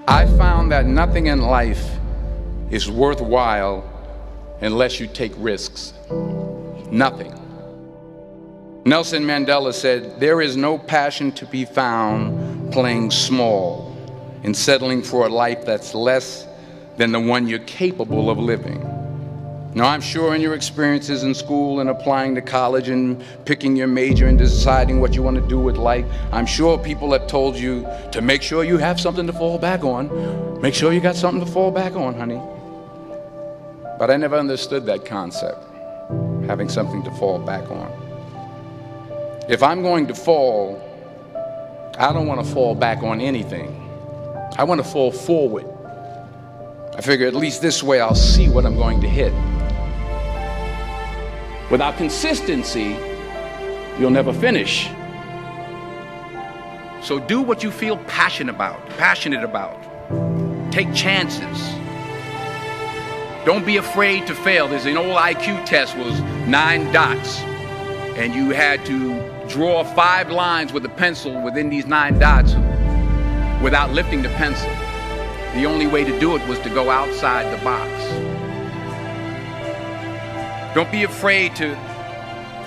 I found that nothing in life is worthwhile unless you take risks. Nothing. Nelson Mandela said, "There is no passion to be found playing small and settling for a life that's less than the one you're capable of living." Now, I'm sure in your experiences in school and applying to college and picking your major and deciding what you want to do with life, I'm sure people have told you to make sure you have something to fall back on. Make sure you got something to fall back on, honey. But I never understood that concept, having something to fall back on. If I'm going to fall, I don't want to fall back on anything. I want to fall forward. I figure at least this way I'll see what I'm going to hit. Without consistency, you'll never finish. So do what you feel passionate about. Take chances. Don't be afraid to fail. There's an old IQ test, was 9 dots, and you had to draw 5 lines with a pencil within these 9 dots without lifting the pencil. The only way to do it was to go outside the box. Don't be afraid to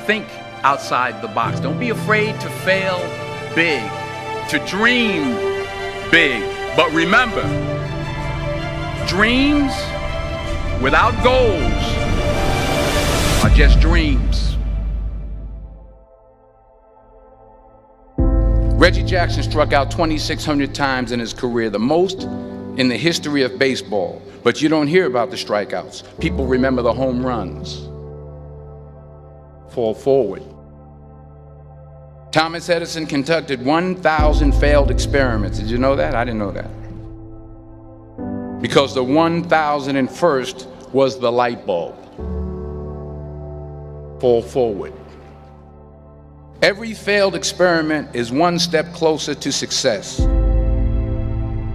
think outside the box. Don't be afraid to fail big, to dream big. But remember, dreams without goals are just dreams. Reggie Jackson struck out 2,600 times in his career, the most in the history of baseball. But you don't hear about the strikeouts. People remember the home runs. Fall forward. Thomas Edison conducted 1,000 failed experiments. Did you know that? I didn't know that. Because the 1,001st was the light bulb. Fall forward. Every failed experiment is one step closer to success.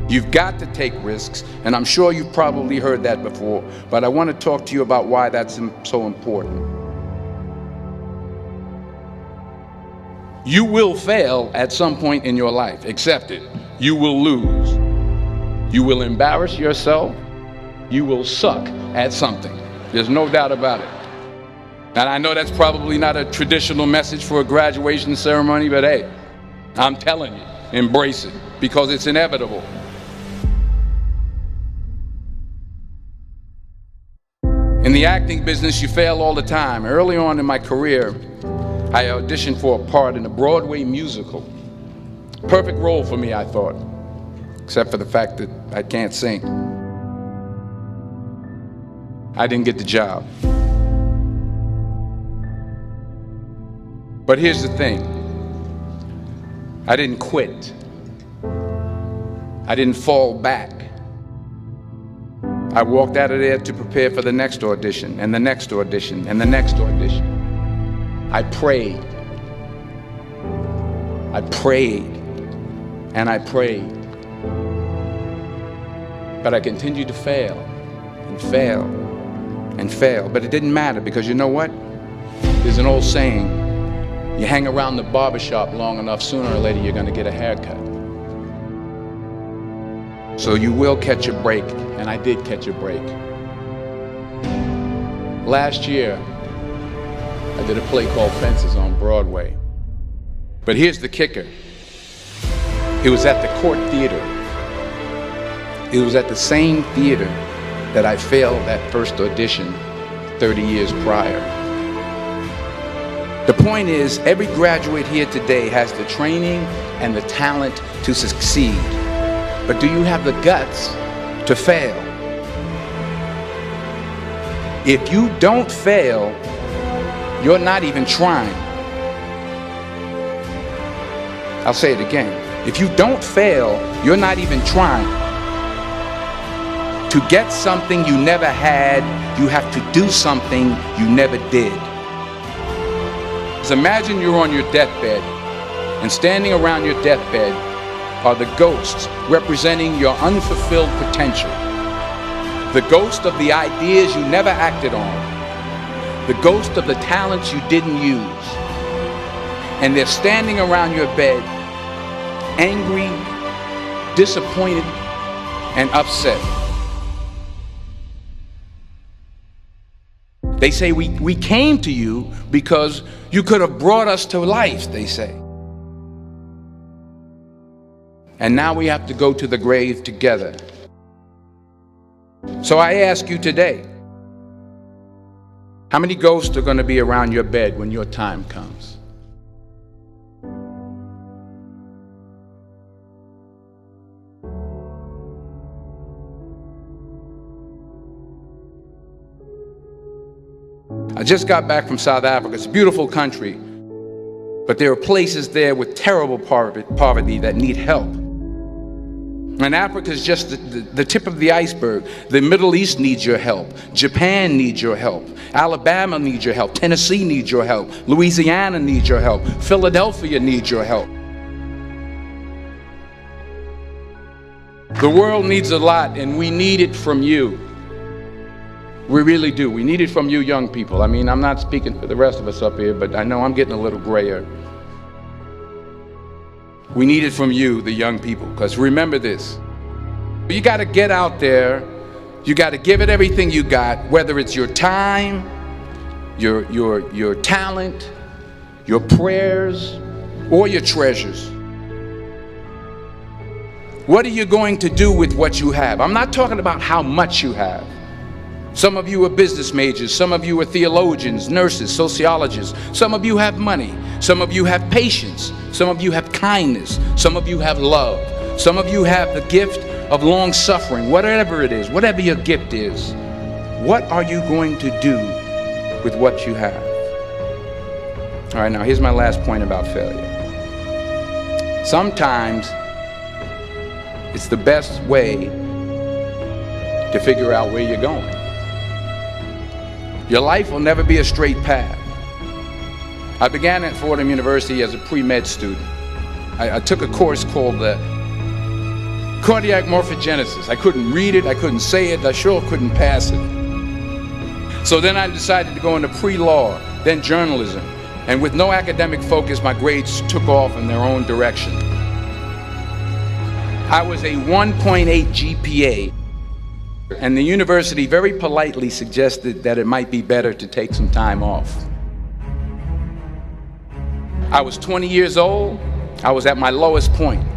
You've got to take risks, and I'm sure you've probably heard that before, but I want to talk to you about why that's so important. You will fail at some point in your life. Accept it. You will lose. You will embarrass yourself. You will suck at something. There's no doubt about it. And I know that's probably not a traditional message for a graduation ceremony, but hey, I'm telling you, embrace it, because it's inevitable. In the acting business, you fail all the time. Early on in my career, I auditioned for a part in a Broadway musical. Perfect role for me, I thought, except for the fact that I can't sing. I didn't get the job. But here's the thing. I didn't quit. I didn't fall back. I walked out of there to prepare for the next audition, and the next audition, and the next audition. I prayed. I prayed. And I prayed. But I continued to fail and fail and fail. But it didn't matter, because you know what? There's an old saying, you hang around the barbershop long enough, sooner or later you're going to get a haircut. So you will catch a break, and I did catch a break. Last year, I did a play called Fences on Broadway. But here's the kicker. It was at the Court Theater. It was at the same theater that I failed that first audition 30 years prior. The point is, every graduate here today has the training and the talent to succeed. But do you have the guts to fail? If you don't fail, you're not even trying. I'll say it again. If you don't fail, you're not even trying. To get something you never had, you have to do something you never did. So imagine you're on your deathbed, and standing around your deathbed are the ghosts representing your unfulfilled potential. The ghost of the ideas you never acted on. The ghost of the talents you didn't use. And they're standing around your bed, angry, disappointed, and upset. They say we came to you because you could have brought us to life, they say. And now we have to go to the grave together. So I ask you today, how many ghosts are going to be around your bed when your time comes? I just got back from South Africa. It's a beautiful country, but there are places there with terrible poverty that need help. And Africa is just the tip of the iceberg. The Middle East needs your help. Japan needs your help. Alabama needs your help. Tennessee needs your help. Louisiana needs your help. Philadelphia needs your help. The world needs a lot, and we need it from you. We really do. We need it from you young people. I mean, I'm not speaking for the rest of us up here, but I know I'm getting a little grayer. We need it from you, the young people, because remember this. You got to get out there. You got to give it everything you got, whether it's your time, your talent, your prayers, or your treasures. What are you going to do with what you have? I'm not talking about how much you have. Some of you are business majors, some of you are theologians, nurses, sociologists. Some of you have money, some of you have patience, some of you have kindness, some of you have love, some of you have the gift of long suffering. Whatever it is, whatever your gift is, what are you going to do with what you have? All right, now here's my last point about failure. Sometimes it's the best way to figure out where you're going. Your life will never be a straight path. I began at Fordham University as a pre-med student. I took a course called cardiac morphogenesis. I couldn't read it, I couldn't say it, I sure couldn't pass it. So then I decided to go into pre-law, then journalism. And with no academic focus, my grades took off in their own direction. I was a 1.8 GPA. And the university very politely suggested that it might be better to take some time off. I was 20 years old. I was at my lowest point.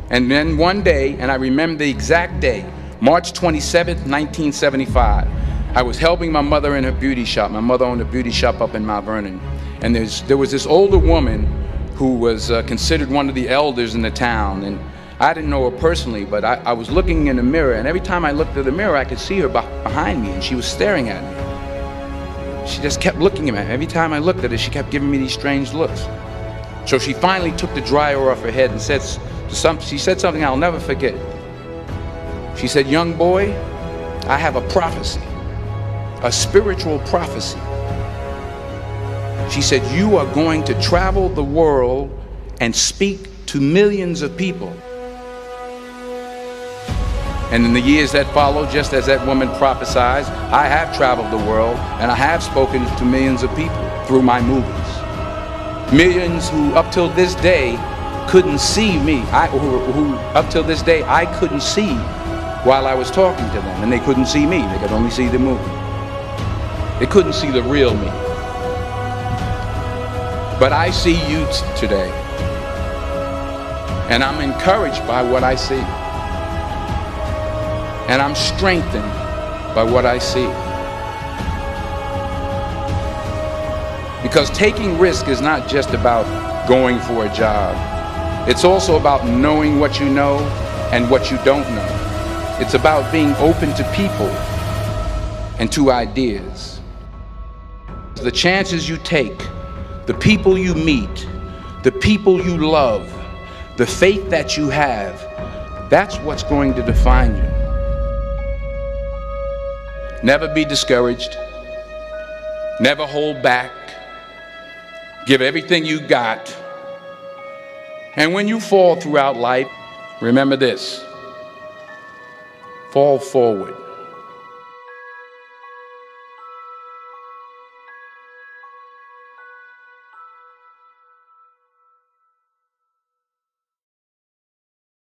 And then one day, and I remember the exact day, March 27th, 1975, I was helping my mother in her beauty shop. My mother owned a beauty shop up in Mount Vernon. And there was this older woman who was considered one of the elders in the town. And I didn't know her personally, but I was looking in the mirror, and every time I looked at the mirror, I could see her behind me, and she was staring at me. She just kept looking at me. Every time I looked at her, she kept giving me these strange looks. So she finally took the dryer off her head and she said something I'll never forget. She said, "Young boy, I have a prophecy, a spiritual prophecy." She said, "You are going to travel the world and speak to millions of people." And in the years that followed, just as that woman prophesied, I have traveled the world and I have spoken to millions of people through my movies. Millions who up till this day couldn't see me, who up till this day I couldn't see while I was talking to them, and they couldn't see me, they could only see the movie. They couldn't see the real me. But I see you today, and I'm encouraged by what I see. And I'm strengthened by what I see. Because taking risk is not just about going for a job. It's also about knowing what you know and what you don't know. It's about being open to people and to ideas. The chances you take, the people you meet, the people you love, the faith that you have, that's what's going to define you. Never be discouraged. Never hold back. Give everything you got. And when you fall throughout life, remember this: fall forward.